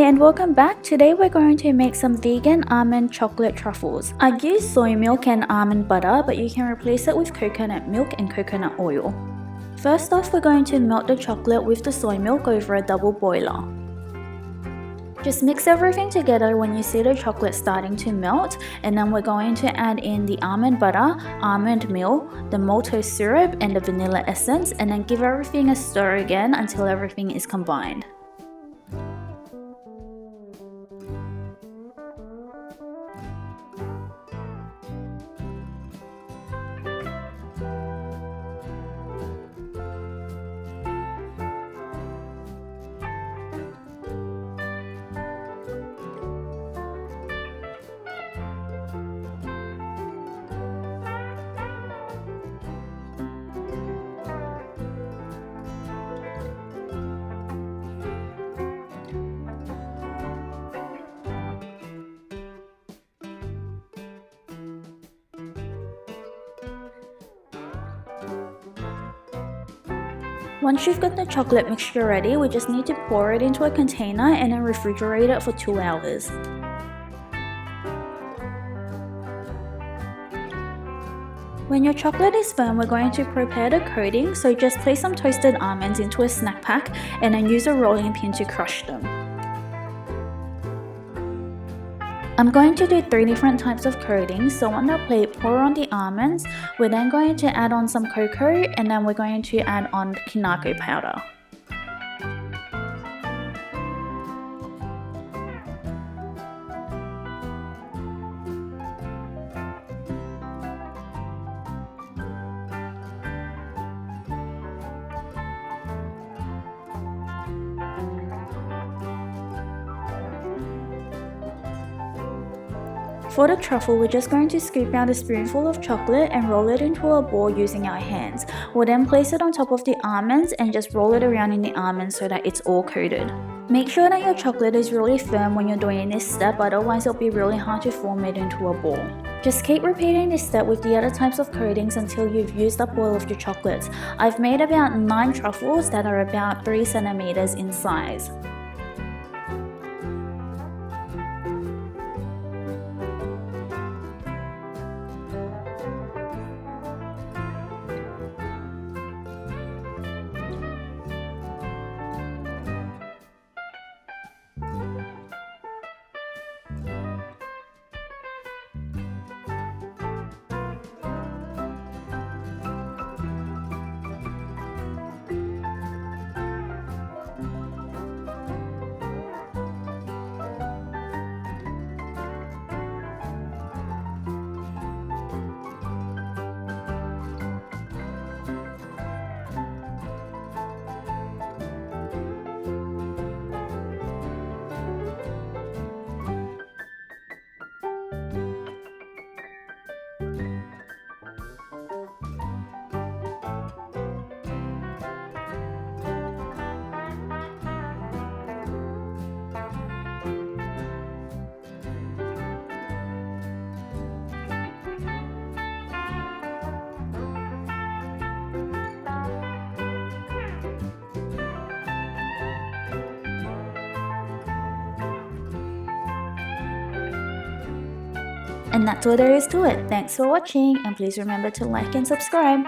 and welcome back. Today we're going to make some vegan almond chocolate truffles. I use soy milk and almond butter, but you can replace it with coconut milk and coconut oil. First off, we're going to melt the chocolate with the soy milk over a double boiler. Just mix everything together when you see the chocolate starting to melt, and then we're going to add in the almond butter, almond meal, the maltose syrup, and the vanilla essence, and then give everything a stir again until everything is combined. Once you've got the chocolate mixture ready, we just need to pour it into a container and then refrigerate it for 2 hours. When your chocolate is firm, we're going to prepare the coating, so just place some toasted almonds into a snack pack and then use a rolling pin to crush them. I'm going to do 3 different types of coatings, so on the plate, pour on the almonds. We're then going to add on some cocoa, and then we're going to add on Kinako powder. For the truffle, we're just going to scoop out a spoonful of chocolate and roll it into a ball using our hands. We'll then place it on top of the almonds and just roll it around in the almonds so that it's all coated. Make sure that your chocolate is really firm when you're doing this step, otherwise it'll be really hard to form it into a ball. Just keep repeating this step with the other types of coatings until you've used up all of your chocolates. I've made about 9 truffles that are about 3 centimeters in size. And that's all there is to it. Thanks for watching, and please remember to like and subscribe.